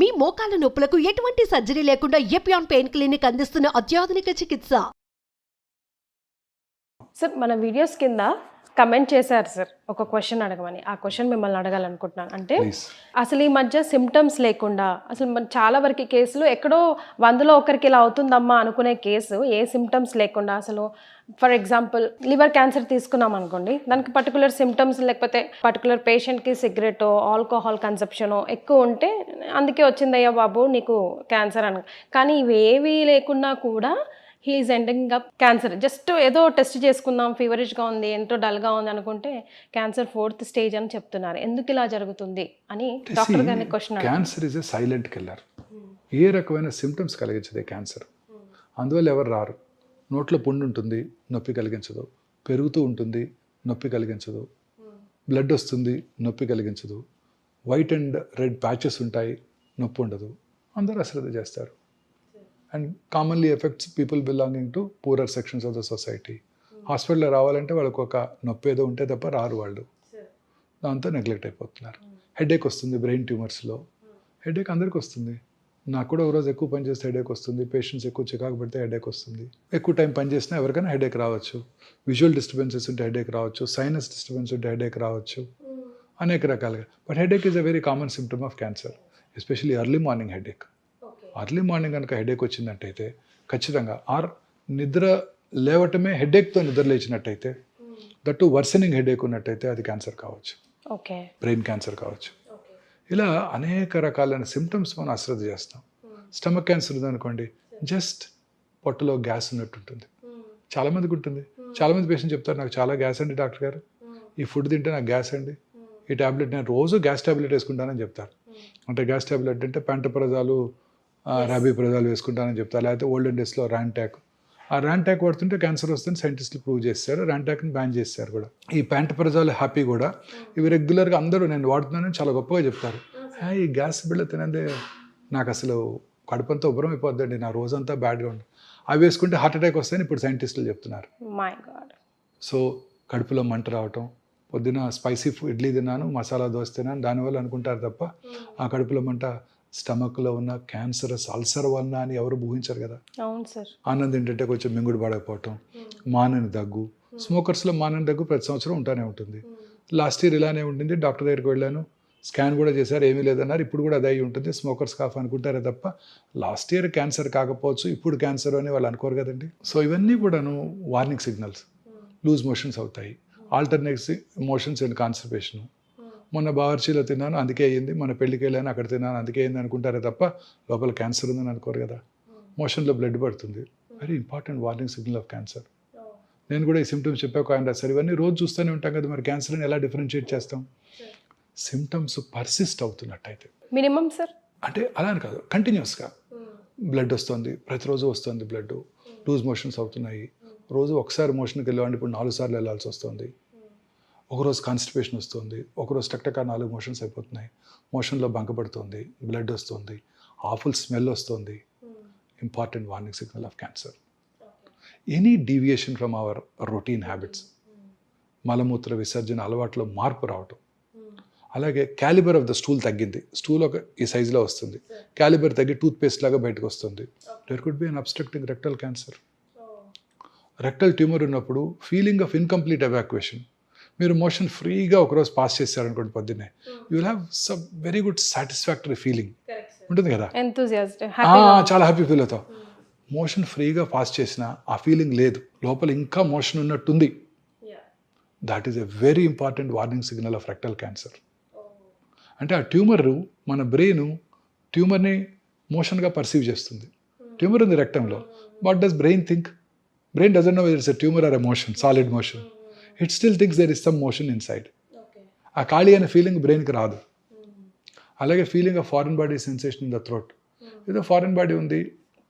మీ మోకాల నొప్పులకు ఎటువంటి సర్జరీ లేకుండా ఎపియాన్ పెయిన్ క్లినిక్ అందిస్తున్న అత్యాధునిక చికిత్స. సార్ మన వీడియోస్ కింద కమెంట్ చేశారు సార్ ఒక క్వశ్చన్ అడగమని. ఆ క్వశ్చన్ మిమ్మల్ని అడగాలనుకుంటున్నాను. అంటే అసలు ఈ మధ్య సిమ్టమ్స్ లేకుండా అసలు చాలా వరకు కేసులు ఎక్కడో 100లో ఒకరికి ఇలా అవుతుందమ్మా అనుకునే కేసు ఏ సిమ్టమ్స్ లేకుండా అసలు ఫర్ ఎగ్జాంపుల్ లివర్ క్యాన్సర్ తీసుకున్నాం అనుకోండి, దానికి పర్టికులర్ సిమ్టమ్స్ లేకపోతే పర్టికులర్ పేషెంట్కి సిగరెట్ ఆల్కహాల్ కన్సప్షన్ ఎక్కువ ఉంటే అందుకే వచ్చిందయ్యా బాబు నీకు క్యాన్సర్ అని. కానీ ఇవి ఏవి లేకున్నా కూడా he's ending up cancer. Just ఏదో టెస్ట్ చేసుకుందాం, ఫీవరిష్గా ఉంది, ఎంతో డల్గా ఉంది అనుకుంటే క్యాన్సర్ 4th స్టేజ్ అని చెప్తున్నారు. ఎందుకు ఇలా జరుగుతుంది అని డాక్టర్ గారిని question. Cancer is a silent killer. ఏ రకమైన సిమ్టమ్స్ కలిగించదే క్యాన్సర్. అందువల్ల ఎవరు రారు. నోట్లో పుండు ఉంటుంది, నొప్పి కలిగించదు. పెరుగుతూ ఉంటుంది, నొప్పి కలిగించదు. బ్లడ్ వస్తుంది, నొప్పి కలిగించదు. వైట్ అండ్ రెడ్ ప్యాచెస్ ఉంటాయి, నొప్పి ఉండదు. అందరూ అశ్రద్ధ చేస్తారు. And commonly effects people belonging to poorer sections of the society. హాస్పిటల్లో రావాలంటే వాళ్ళకు ఒక నొప్పి ఏదో ఉంటే తప్ప రారు వాళ్ళు. దాంతో నెగ్లెక్ట్ అయిపోతున్నారు. హెడేక్ వస్తుంది బ్రెయిన్ ట్యూమర్స్లో. హెడేక్ అందరికీ వస్తుంది. నాకు కూడా ఒకరోజు ఎక్కువ పని చేస్తే హెడేక్ వస్తుంది. పేషెంట్స్ ఎక్కువ చికాకు పడితే హెడేక్ వస్తుంది. ఎక్కువ టైం పని చేసినా ఎవరికైనా హెడేక్ రావచ్చు. విజువల్ డిస్టర్బెన్సెస్ ఉంటే హెడేక్ రావచ్చు. సైనస్ డిస్టర్బెన్స్ ఉంటే హెడేక్ రావచ్చు. అనేక రకాలుగా. But headache is a very common symptom of cancer, especially early morning headache. Early morning కనుక హెడేక్ వచ్చిందంటైతే ఖచ్చితంగా నిద్ర లేవటమే హెడేక్తో నిద్ర లేచినట్టయితే, దట్టు వర్సనింగ్ హెడేక్ ఉన్నట్టయితే అది క్యాన్సర్ కావచ్చు, బ్రెయిన్ క్యాన్సర్ కావచ్చు. ఇలా అనేక రకాలైన సిమ్టమ్స్ మనం అశ్రద్ధ చేస్తాం. స్టమక్ క్యాన్సర్ ఉందనుకోండి, జస్ట్ పొట్టలో గ్యాస్ ఉన్నట్టుంటుంది. చాలామందికి ఉంటుంది. చాలామంది పేషెంట్ చెప్తారు, నాకు చాలా గ్యాస్ అండి డాక్టర్ గారు, ఈ ఫుడ్ తింటే నాకు గ్యాస్ అండి, ఈ ట్యాబ్లెట్ నేను రోజు గ్యాస్ ట్యాబ్లెట్ వేసుకుంటానని చెప్తారు. అంటే గ్యాస్ ట్యాబ్లెట్ అంటే ప్యాంటోప్రజాలు, రాబిప్రజాలు వేసుకుంటానని చెప్తారు. లేకపోతే ఓల్డెన్ డేస్లో ర్యాంటాక్. ఆ ర్యాంటాక్ వాడుతుంటే క్యాన్సర్ వస్తుందని సైంటిస్టులు ప్రూవ్ చేశారు. ర్యాంటాక్ని బ్యాన్ చేశారు కూడా. ఈ ప్యాంటోప్రజాలు హ్యాపీ కూడా ఇవి రెగ్యులర్గా అందరూ నేను వాడుతున్నానని చాలా గొప్పగా చెప్తారు. ఈ గ్యాస్ బిళ్ళ తినందే నాకు అసలు కడుపంతా ఉబ్బరం అయిపోద్దండి, నా రోజంతా బ్యాడ్గా ఉంటుంది, అవి వేసుకుంటే హార్ట్ అటాక్ వస్తాయని ఇప్పుడు సైంటిస్టులు చెప్తున్నారు. సో కడుపులో మంట రావటం, పొద్దున స్పైసీ ఇడ్లీ తిన్నాను, మసాలా దోశ తిన్నాను, దానివల్ల అనుకుంటారు తప్ప ఆ కడుపులో మంట స్టమక్లో ఉన్న క్యాన్సరస్ అల్సర్ వలన అని ఎవరు ఊహించారు కదా. అవును సార్. ఆనందం ఏంటంటే కొంచెం మింగుడు పడకపోవటం, మానని దగ్గు. స్మోకర్స్లో మానని దగ్గు ప్రతి సంవత్సరం ఉంటానే ఉంటుంది. లాస్ట్ ఇయర్ ఇలానే ఉంటుంది. డాక్టర్ దగ్గరికి వెళ్ళాను, స్కాన్ కూడా చేశారు, ఏమీ లేదన్నారు. ఇప్పుడు కూడా అదే ఉంటుంది. స్మోకర్స్ కాఫ్ అనుకుంటారే తప్ప లాస్ట్ ఇయర్ క్యాన్సర్ కాకపోవచ్చు, ఇప్పుడు క్యాన్సర్ అని వాళ్ళు అనుకోరు కదండి. సో ఇవన్నీ కూడాను వార్నింగ్ సిగ్నల్స్. లూజ్ మోషన్స్ అవుతాయి, ఆల్టర్నేట్ మోషన్స్ అండ్ కాన్స్టిపేషన్. మొన్న బావర్చీలో తిన్నాను అందుకే అయ్యింది, మన పెళ్ళికి వెళ్ళాను అక్కడ తిన్నాను అందుకే అయింది అనుకుంటారే తప్ప లోపల క్యాన్సర్ ఉందని అనుకోరు కదా. మోషన్లో బ్లడ్ పడుతుంది, very important warning signal of cancer. నేను కూడా ఈ సిమ్టమ్స్ చెప్పాక ఆయన సార్ ఇవన్నీ రోజు చూస్తూనే ఉంటాం కదా, మరి క్యాన్సర్ని ఎలా డిఫరెన్షియేట్ చేస్తాం? సిమ్టమ్స్ పర్సిస్ట్ అవుతున్నట్టయితే మినిమం సార్, అంటే అలా అని కాదు, కంటిన్యూస్గా బ్లడ్ వస్తుంది, ప్రతిరోజు వస్తుంది బ్లడ్, లూజ్ మోషన్స్ అవుతున్నాయి, రోజు ఒకసారి మోషన్కి వెళ్ళేవాడిని ఇప్పుడు 4 సార్లు వెళ్ళాల్సి వస్తుంది, ఒకరోజు కాన్స్టిపేషన్ వస్తుంది, ఒకరోజు టక్టక 4 మోషన్స్ అయిపోతున్నాయి, మోషన్లో బంకపడుతుంది, బ్లడ్ వస్తుంది, ఆఫుల్ స్మెల్ వస్తుంది. Important warning signal of cancer. Any deviation from our routine habits, మలమూత్ర విసర్జన అలవాట్లో మార్పు రావటం, అలాగే క్యాలిబర్ ఆఫ్ ద స్టూల్ తగ్గింది, స్టూల్ ఒక ఈ సైజులో వస్తుంది, క్యాలిబర్ తగ్గి టూత్పేస్ట్ లాగా బయటకు వస్తుంది, there could be an obstructing rectal cancer. Rectal tumour ఉన్నప్పుడు ఫీలింగ్ ఆఫ్ ఇన్కంప్లీట్ ఎవాక్యుయేషన్. మీరు మోషన్ ఫ్రీగా ఒకరోజు పాస్ చేశారనుకోండి పొద్దున్నే, you will have some very good satisfactory feeling ఉంటుంది కదా, చాలా హ్యాపీ ఫీల్ అవుతావు. మోషన్ ఫ్రీగా పాస్ చేసిన ఆ ఫీలింగ్ లేదు, లోపల ఇంకా మోషన్ ఉన్నట్టుంది. That is a very important warning signal of rectal cancer. అంటే ఆ ట్యూమర్ మన బ్రెయిన్ ట్యూమర్ని మోషన్గా పర్సీవ్ చేస్తుంది. ట్యూమర్ ఉంది రెక్టంలో, what does brain think? Brain doesn't know whether it's a tumour or a motion, solid motion. It still thinks there is some motion inside. ఆ ఖాళీ అనే ఫీలింగ్ బ్రెయిన్కి రాదు. అలాగే feeling of foreign body sensation in the throat, ఏదో foreign body ఉంది,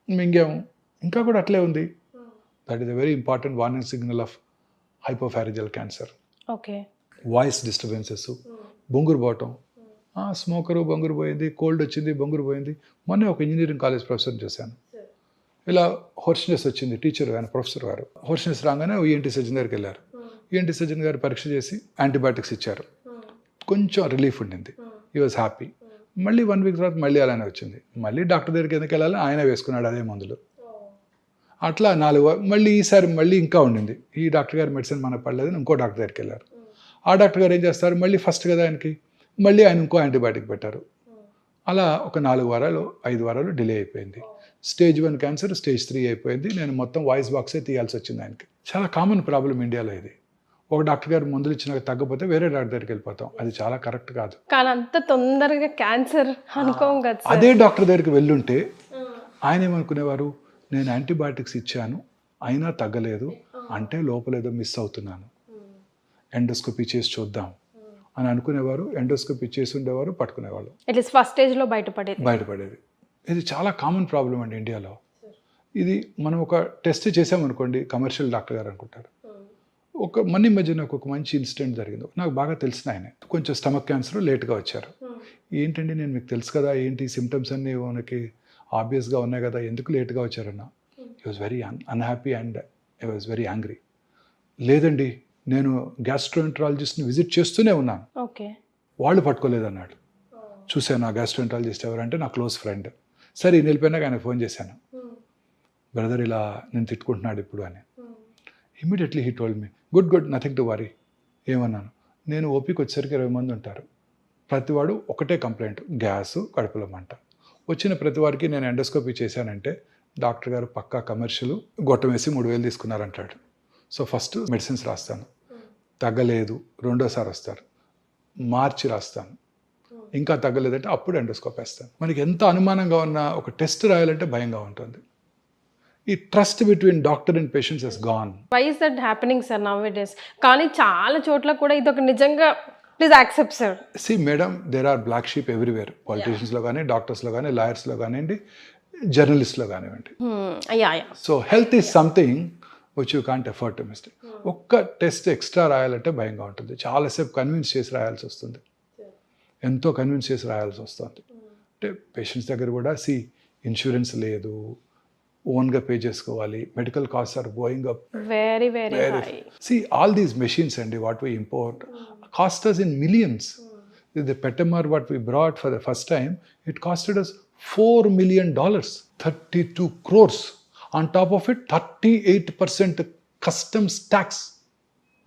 మింగాము, ఇంకా కూడా అట్లే ఉంది. That is a very important warning signal of hypopharyngeal cancer. Voice disturbances, బొంగురు పోవటం, స్మోకరు బొంగురు పోయింది, కోల్డ్ వచ్చింది బొంగురు పోయింది. మొన్న ఒక ఇంజనీరింగ్ కాలేజ్ ప్రొఫెసర్ని చూశాను, ఇలా హోర్స్నెస్ వచ్చింది, టీచర్ ఆయన ప్రొఫెసర్ గారు. హోర్స్నెస్ రాగానే ఈఎన్టీ సర్జన్ దగ్గరికి వెళ్ళారు. ఈఎన్టీ సర్జన్ గారు పరీక్ష చేసి యాంటీబయాటిక్స్ ఇచ్చారు, కొంచెం రిలీఫ్ ఉండింది, హీ వాజ్ హ్యాపీ. మళ్ళీ 1 వీక్ తర్వాత మళ్ళీ అలానే వచ్చింది. మళ్ళీ డాక్టర్ దగ్గరికి ఎందుకు వెళ్ళాలి, ఆయన వేసుకున్నాడు అదే మందులు. అట్లా 4 మళ్ళీ ఈసారి మళ్ళీ ఇంకా ఉండింది. ఈ డాక్టర్ గారి మెడిసిన్ మనకు పడలేదని ఇంకో డాక్టర్ దగ్గరికి వెళ్ళారు. ఆ డాక్టర్ గారు ఏం చేస్తారు, మళ్ళీ ఫస్ట్ కదా ఆయనకి, మళ్ళీ ఆయన ఇంకో యాంటీబయాటిక్ పెట్టారు. అలా ఒక 4 వారాలు 5 వారాలు డిలే అయిపోయింది. స్టేజ్ 1 క్యాన్సర్ స్టేజ్ 3 అయిపోయింది. నేను మొత్తం వాయిస్ బాక్సే తీయాల్సి వచ్చింది ఆయనకి. చాలా కామన్ ప్రాబ్లం ఇండియాలో ఇది. ఒక డాక్టర్ గారు మందులు ఇచ్చినాక తగ్గపోతే వేరే డాక్టర్ దగ్గరికి వెళ్ళిపోతాం. అది చాలా కరెక్ట్ కాదు. కానీ అంత తొందరగా క్యాన్సర్ అనుకోం కదా. అదే డాక్టర్ దగ్గరికి వెళ్ళుంటే ఆయన ఏమనుకునేవారు, నేను యాంటీబయాటిక్స్ ఇచ్చాను అయినా తగ్గలేదు అంటే లోపల ఏదో మిస్ అవుతున్నాను, ఎండోస్కోపీ చేసి చూద్దాం అని అనుకునేవారు. ఎండోస్కోపీ చేసి ఉండేవారు, పట్టుకునేవాళ్ళు. అట్లీస్ట్ ఫస్ట్ స్టేజ్లో బయటపడేది. ఇది చాలా కామన్ ప్రాబ్లం అండి ఇండియాలో. ఇది మనం ఒక టెస్ట్ చేసామనుకోండి, కమర్షియల్ డాక్టర్ గారు అనుకుంటారు. ఈ మధ్య నాకు ఒక మంచి ఇన్సిడెంట్ జరిగింది. నాకు బాగా తెలిసిన ఆయన కొంచెం స్టమక్ క్యాన్సర్ లేట్గా వచ్చారు. ఏంటండి నేను మీకు తెలుసు కదా, ఏంటి సిమ్టమ్స్ అన్నీ మనకి ఆబ్వియస్గా ఉన్నాయి కదా, ఎందుకు లేట్గా వచ్చారన్న. I was very unhappy and I was very angry. లేదండి నేను గ్యాస్ట్రోఎంట్రాలజిస్ట్ని విజిట్ చేస్తూనే ఉన్నాను, వాళ్ళు పట్టుకోలేదన్నాడు. చూశాను ఆ గ్యాస్ట్రోఎంట్రాలజిస్ట్ ఎవరంటే నా క్లోజ్ ఫ్రెండ్. సరే ఈయన వెళ్ళిపోయినాక ఆయన ఫోన్ చేశాను, బ్రదర్ ఇలా నేను తిట్టుకుంటున్నాడు ఇప్పుడు అని. Immediately he told me good nothing to worry. ఏమన్నాను, నేను ఓపీకి వచ్చేసరికి 20 మంది ఉంటారు, ప్రతివాడు ఒకటే కంప్లైంట్, గ్యాసు కడుపులో మంట. వచ్చిన ప్రతి వారికి నేను ఎండోస్కోపీ చేశానంటే డాక్టర్ గారు పక్కా కమర్షియల్ గొట్టం వేసి 3,000 తీసుకున్నారంటాడు. సో ఫస్ట్ మెడిసిన్స్ రాస్తాను, తగ్గలేదు రెండోసారి వస్తారు, మార్చి రాస్తాను, ఇంకా తగ్గలేదంటే అప్పుడు ఎండోస్కోపీ వేస్తాను. మనకి ఎంత అనుమానంగా ఉన్న ఒక టెస్ట్ రాయాలంటే భయంగా ఉంటుంది. ఈ trust between doctor and patients has gone. Why is that happening sir now it is? కానీ చాలా చోట్ల కూడా ఇది ఒక నిజంగా please accept sir. See madam, there are black sheep everywhere. పొలిటీషియన్స్లో కానీ, డాక్టర్స్లో కానీ, లాయర్స్లో కానివ్వండి, జర్నలిస్ట్లో కానివ్వండి. So health is something which you can't afford to mistake. ఒక్క టెస్ట్ ఎక్స్ట్రా రాయాలంటే భయంగా ఉంటుంది. చాలాసేపు కన్విన్స్ చేసి రాయాల్సి వస్తుంది, ఎంతో కన్విన్స్ చేసి రాయాల్సి వస్తుంది. అంటే పేషెంట్స్ దగ్గర కూడా ఇన్సూరెన్స్ లేదు, ఓన్గా పే చేసుకోవాలి, medical cost are going up very very high. All these machines అండి what we import cost us in millions. The Petamar what we brought for the first time, it costed us $4 million, 32 crores. On top of it 38% customs tax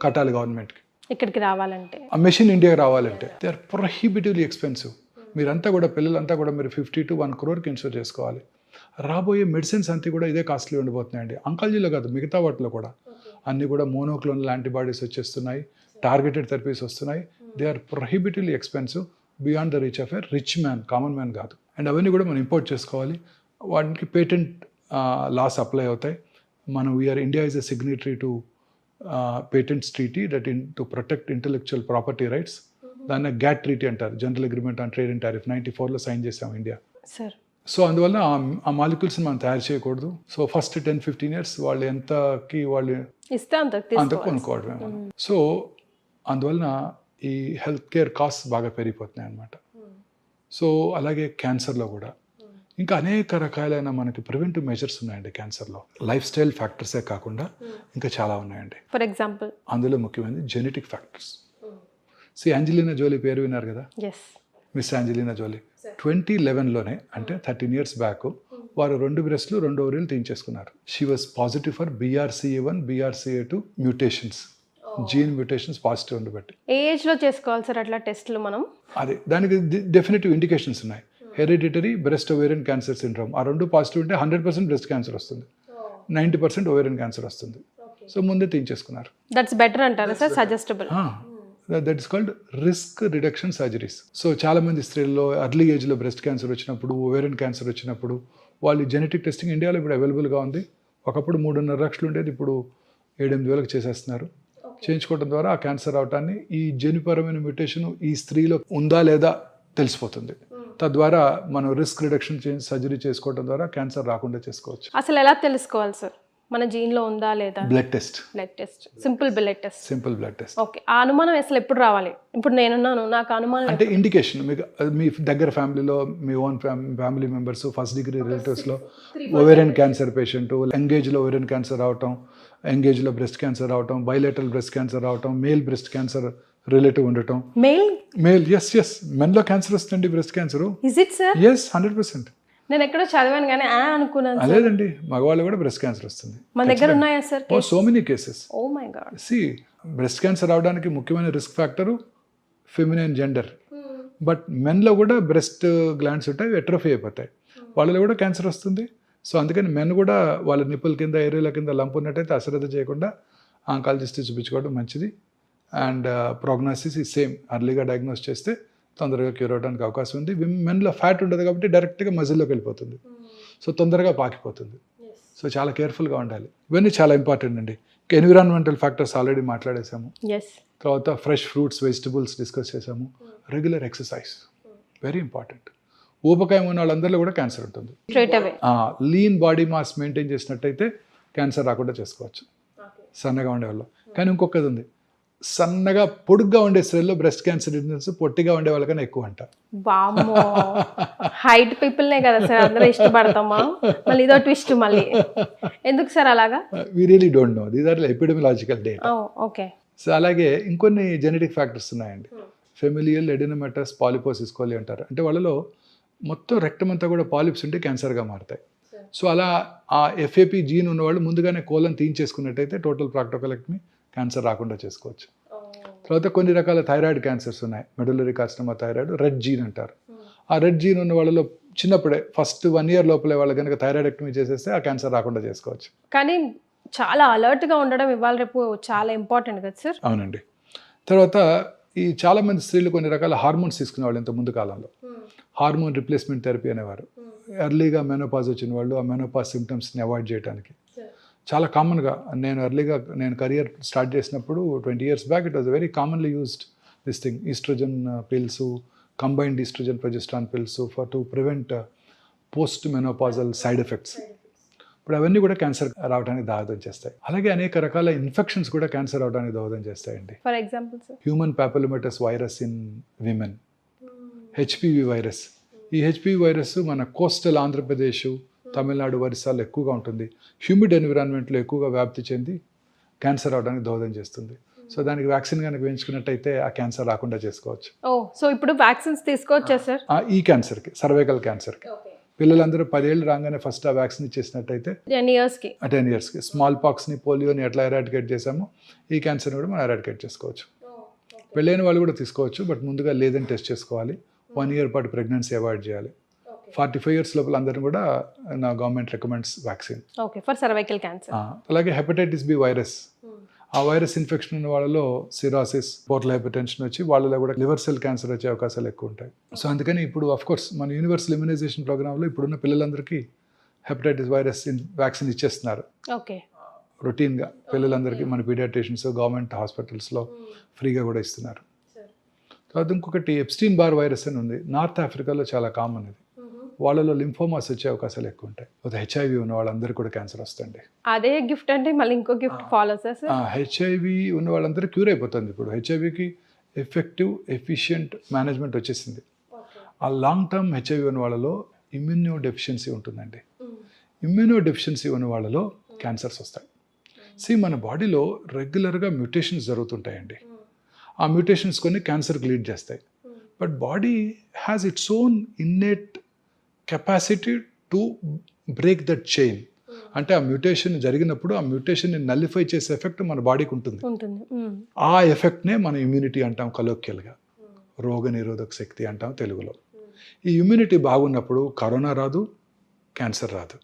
కట్టాలి గవర్నమెంట్కి ఇక్కడికి రావాలంటే, ఆ machine ఇండియాకి రావాలంటే. They are prohibitively expensive. మీరంతా కూడా పిల్లలంతా కూడా మీరు 50 to 1 crore ఇన్సూర్ చేసుకోవాలి. రాబోయే మెడిసిన్స్ అంతా కూడా ఇదే కాస్ట్లీ ఉండిపోతున్నాయండి. అంకాలజీలో కాదు, మిగతా వాటిలో కూడా అన్నీ కూడా మోనోక్లోనల్ యాంటీబాడీస్ వచ్చేస్తున్నాయి, టార్గెటెడ్ థెరపీస్ వస్తున్నాయి. They are prohibitively expensive beyond the reach of a rich man, common man కాదు. అండ్ అవన్నీ కూడా మనం ఇంపోర్ట్ చేసుకోవాలి. వాటికి పేటెంట్ లాస్ అప్లై అవుతాయి. మనం India is a signatory to patents treaty that to protect intellectual property rights. దాన్ని GATT treaty అంటారు, general agreement on trade and tariff. 94లో సైన్ చేసాం ఇండియా. సో అందువల్ల ఆ మాలిక్యూల్స్ని మనం తయారు చేయకూడదు. సో ఫస్ట్ 10-15 years వాళ్ళు ఎంతకి వాళ్ళు ఇస్తే అంత కొనుక్కోవడమే మనం. సో అందువలన ఈ హెల్త్ కేర్ కాస్ట్ బాగా పెరిగిపోతున్నాయి అన్నమాట. సో అలాగే క్యాన్సర్లో కూడా ఇంకా అనేక రకాలైన మనకి ప్రివెంటివ్ మెజర్స్ ఉన్నాయండి క్యాన్సర్లో. లైఫ్ స్టైల్ ఫ్యాక్టర్సే కాకుండా ఇంకా చాలా ఉన్నాయండి. ఫర్ ఎగ్జాంపుల్ అందులో ముఖ్యమైనది జెనెటిక్ ఫ్యాక్టర్స్. యాంజెలినా జోలీ పేరు విన్నారు కదా, మిస్ యాంజెలినా జోలీ. 2011లోనే అంటే 13 years బ్యాక్ వారు 2 బ్రెస్ట్లు 2 ఓవరీలు తీయించేసుకున్నారు. She was positive for BRCA1 BRCA2 mutations, gene mutations positive ఉండబట్టి. ఏ ఏజ్లో చేసుకోవాలి సార్ అట్లా టెస్ట్లు మనం? అదే దానికి డెఫినెటివ్ ఇండికేషన్స్ ఉన్నాయి. Hereditary breast ovarian cancer syndrome, ఆ 2 పాజిటివ్ ఉంటే 100% బ్రెస్ట్ క్యాన్సర్ వస్తుంది, 90% ఓవేరియన్ క్యాన్సర్ వస్తుంది. సో ముందే తీయించేసుకున్నారు. దట్స్ బెటర్ అంటారా sir? Suggestible. That is called risk reduction surgeries. So చాలామంది స్త్రీల్లో ఎర్లీ ఏజ్లో బ్రెస్ట్ క్యాన్సర్ వచ్చినప్పుడు, ఓవేరియన్ క్యాన్సర్ వచ్చినప్పుడు వాళ్ళు జెనెటిక్ టెస్టింగ్ ఇండియాలో ఇప్పుడు అవైలబుల్గా ఉంది. ఒకప్పుడు 3.5 లక్షలు ఉండేది, ఇప్పుడు 7-8 వేలకు చేసేస్తున్నారు. చేయించుకోవడం ద్వారా ఆ క్యాన్సర్ అవటాన్ని, ఈ జన్యుపరమైన మ్యూటేషన్ ఈ స్త్రీలో ఉందా లేదా తెలిసిపోతుంది. తద్వారా మనం రిస్క్ రిడక్షన్ సర్జరీ చేసుకోవడం ద్వారా క్యాన్సర్ రాకుండా చేసుకోవచ్చు. అసలు ఎలా తెలుసుకోవాలి సార్ మన జీన్లో ఉందా లేదా? Blood test, simple blood test. Okay, ఆ అనుమానం అసలు ఎప్పుడు రావాలి? ఇప్పుడు నేనున్నాను, నాకు అనుమానం అంటే ఇండికేషన్ మీకు మీ దగ్గర ఫ్యామిలీలో మీ own family members, first degree రిలేటివ్స్లో ఓవేరియన్ క్యాన్సర్ పేషెంట్, ఎంగేజ్లో ఓవేరియన్ క్యాన్సర్ రావటం, ఎంగేజ్లో బ్రెస్ట్ క్యాన్సర్ రావటం, బైలేటరల్ బ్రెస్ట్ క్యాన్సర్ రావటం, మేల్ బ్రెస్ట్ క్యాన్సర్ రిలేటివ్ ఉండటం. మేల్ ఎస్ మెన్లో క్యాన్సర్ వస్తుందండి, breast cancer. Is it sir? Yes 100%. నేను ఎక్కడో చదివాను కానీ అనుకున్నాను. లేదండి, మగవాళ్ళు కూడా బ్రెస్ట్ క్యాన్సర్ వస్తుంది. మన దగ్గర ఉన్నాయా sir? So many cases. Oh my god. See breast cancer రావడానికి ముఖ్యమైన risk factor feminine gender. But మెన్లో కూడా బ్రెస్ట్ గ్లాండ్స్ ఉంటాయి, ఎట్రోఫీ అయిపోతాయి, వాళ్ళలో కూడా క్యాన్సర్ వస్తుంది. సో అందుకని మెన్ కూడా వాళ్ళ నిప్పుల కింద ఏరియాల కింద లంప్ ఉన్నట్టయితే అశ్రద్ధ చేయకుండా ఆంకాలజిస్ట్ చూపించుకోవడం మంచిది. అండ్ ప్రోగ్నోసిస్ ఈ సేమ్, అర్లీగా డయాగ్నోస్ చేస్తే తొందరగా క్యూర్ అవడానికి అవకాశం ఉంది. మెన్లో ఫ్యాట్ ఉండదు కాబట్టి డైరెక్ట్గా మజిల్లోకి వెళ్ళిపోతుంది, సో తొందరగా పాకిపోతుంది. సో చాలా కేర్ఫుల్గా ఉండాలి. ఇవన్నీ చాలా ఇంపార్టెంట్ అండి. ఎన్విరాన్మెంటల్ ఫ్యాక్టర్స్ ఆల్రెడీ మాట్లాడేసాము. తర్వాత ఫ్రెష్ ఫ్రూట్స్, వెజిటబుల్స్ డిస్కస్ చేసాము. Regular exercise very important. ఊబకాయం ఉన్న వాళ్ళందరిలో కూడా క్యాన్సర్ ఉంటుంది. లీన్ బాడీ మాస్ మెయింటైన్ చేసినట్టయితే క్యాన్సర్ రాకుండా చేసుకోవచ్చు సన్నగా ఉండేవాళ్ళు. కానీ ఇంకొకది ఉంది, సన్నగా పొడుగ్గా ఉండే స్త్రీల్లో బ్రెస్ట్ క్యాన్సర్ ఇన్సిడెన్స్ పొట్టిగా ఉండే వాళ్ళకన్నా ఎక్కువ అంట. హైట్ పీపుల్నే కదా సార్ అందరూ ఇష్టపడతామా? మళ్ళీ ఇదో ట్విస్ట్ మళ్ళీ ఎందుకు సార్ అలాగా? We really don't know, these are epidemiological data. Okay. So అలాగే ఇంకొన్ని జెనెటిక్ ఫ్యాక్టర్స్ ఉన్నాయండి. ఫెమిలియల్ ఎడినోమెటస్ పాలిపోసిస్ కోలి అంటారు. అంటే వాళ్ళలో మొత్తం రెక్టం అంతా కూడా పాలిప్స్ ఉంటే క్యాన్సర్గా మారుతాయి. సో అలా ఆ ఎఫ్ఏపి జీన్ ఉన్నవాళ్ళు ముందుగానే కోలను తీయించేసుకున్నట్టయితే టోటల్ ప్రాక్టోకలెక్టమీ, క్యాన్సర్ రాకుండా చేసుకోవచ్చు. తర్వాత కొన్ని రకాల థైరాయిడ్ క్యాన్సర్స్ ఉన్నాయి. Medullary carcinoma thyroid, RET gene అంటారు. ఆ రెడ్ జీన్ ఉన్న వాళ్ళలో చిన్నప్పుడే ఫస్ట్ 1 year లోపలే వాళ్ళు కనుక థైరాయిడెక్టమీ చేసేస్తే ఆ క్యాన్సర్ రాకుండా చేసుకోవచ్చు. కానీ చాలా అలర్ట్గా ఉండడం ఇవాళ రేపు చాలా ఇంపార్టెంట్ కదా సార్? అవునండి. తర్వాత ఈ చాలామంది స్త్రీలు కొన్ని రకాల హార్మోన్స్ తీసుకునేవాళ్ళు ఇంత ముందు కాలంలో. హార్మోన్ రిప్లేస్మెంట్ థెరపీ అనేవారు. ఎర్లీగా మెనోపాజ్ వచ్చిన వాళ్ళు ఆ మెనోపాజ్ సిమ్టమ్స్ని అవాయిడ్ చేయడానికి చాలా కామన్గా, నేను కెరియర్ స్టార్ట్ చేసినప్పుడు 20 years back it was very commonly used this thing, estrogen pills, combined estrogen progesterone pills for to prevent post menopausal side effects. ఇప్పుడు అవన్నీ కూడా క్యాన్సర్ రావడానికి దోహదం చేస్తాయి. అలాగే అనేక రకాల ఇన్ఫెక్షన్స్ కూడా క్యాన్సర్ రావడానికి దోహదం చేస్తాయండి. For example human papillomatous virus in women, HPV virus. ఈ హెచ్పివి వైరస్ మన కోస్టల్ ఆంధ్రప్రదేశ్, తమిళనాడు, ఒరిస్సాలో ఎక్కువగా ఉంటుంది. హ్యూమిడ్ ఎన్విరాన్మెంట్లో ఎక్కువగా వ్యాప్తి చెంది క్యాన్సర్ రావడానికి దోహదం చేస్తుంది. సో దానికి వ్యాక్సిన్ కనుక వేయించుకున్నట్టయితే ఆ క్యాన్సర్ రాకుండా చేసుకోవచ్చు. సో ఇప్పుడు వ్యాక్సిన్స్ తీసుకోవచ్చా సార్? ఈ క్యాన్సర్కి, సర్వైకల్ క్యాన్సర్కి పిల్లలందరూ 10 ఏళ్ళు రాగానే ఫస్ట్ ఆ వ్యాక్సిన్ ఇచ్చేసినట్టయితే 10 yearsకి స్మాల్ పాక్స్ని, పోలియోని ఎట్లా ఎరాడికేట్ చేసామో ఈ క్యాన్సర్ని కూడా మనం ఎరాడికేట్ చేసుకోవచ్చు. పెళ్ళైన వాళ్ళు కూడా తీసుకోవచ్చు, బట్ ముందుగా లేదని టెస్ట్ చేసుకోవాలి. 1 year పాటు ప్రెగ్నెన్సీ అవాయిడ్ చేయాలి. 45 years లోపల అందరిని కూడా నా government recommends vaccine. Okay, for cervical cancer. అలాగే హెపటైటిస్ బి వైరస్, ఆ వైరస్ ఇన్ఫెక్షన్ ఉన్న వాళ్ళలో సిరాసిస్, పోర్టల్ హైపర్టెన్షన్ వచ్చి వాళ్ళలో కూడా లివర్ సెల్ క్యాన్సర్ వచ్చే అవకాశాలు ఎక్కువ ఉంటాయి. సో అందుకని ఇప్పుడు అఫ్కోర్స్ మన యూనివర్సల్ ఇమ్యునైజేషన్ ప్రోగ్రాంలో ఇప్పుడున్న పిల్లలందరికీ హెపటైటిస్ వైరస్ వ్యాక్సిన్ ఇచ్చేస్తున్నారు. ఓకే, రొటీన్గా పిల్లలందరికీ మన పీడియాట్రిషియన్స్ గవర్నమెంట్ హాస్పిటల్స్లో ఫ్రీగా కూడా ఇస్తున్నారు. తర్వాత ఇంకొకటి ఎప్స్టీన్ బార్ వైరస్ అని ఉంది, నార్త్ ఆఫ్రికాలో చాలా కామన్. ఇది వాళ్ళలో లింఫోమాస్ వచ్చే అవకాశాలు ఎక్కువ ఉంటాయి. హెచ్ఐవి ఉన్న వాళ్ళందరికీ కూడా క్యాన్సర్ వస్తుంది. అదే గిఫ్ట్ అంటే మళ్ళీ ఇంకో గిఫ్ట్ ఫాలో చేస్తారు. హెచ్ఐవి ఉన్న వాళ్ళందరూ క్యూర్ అయిపోతుంది. ఇప్పుడు హెచ్ఐవికి ఎఫెక్టివ్ ఎఫిషియంట్ మేనేజ్మెంట్ వచ్చేసింది. ఆ లాంగ్ టర్మ్ హెచ్ఐవి ఉన్న వాళ్ళలో ఇమ్యూనో డెఫిషియన్సీ ఉంటుందండి. ఇమ్యూనో డెఫిషియన్సీ ఉన్న వాళ్ళలో క్యాన్సర్స్ వస్తాయి. మన బాడీలో రెగ్యులర్గా మ్యూటేషన్స్ జరుగుతుంటాయండి. ఆ మ్యూటేషన్స్ కొన్ని క్యాన్సర్కి లీడ్ చేస్తాయి. But body has its own innate capacity to break that chain. అంటే ఆ మ్యూటేషన్ జరిగినప్పుడు ఆ మ్యూటేషన్ని నల్లిఫై చేసే ఎఫెక్ట్ మన బాడీకి ఉంటుంది. ఆ ఎఫెక్ట్నే మనం ఇమ్యూనిటీ అంటాం కలోక్యల్గా, రోగ నిరోధక శక్తి అంటాం తెలుగులో. ఈ ఇమ్యూనిటీ బాగున్నప్పుడు కరోనా రాదు, క్యాన్సర్ రాదు.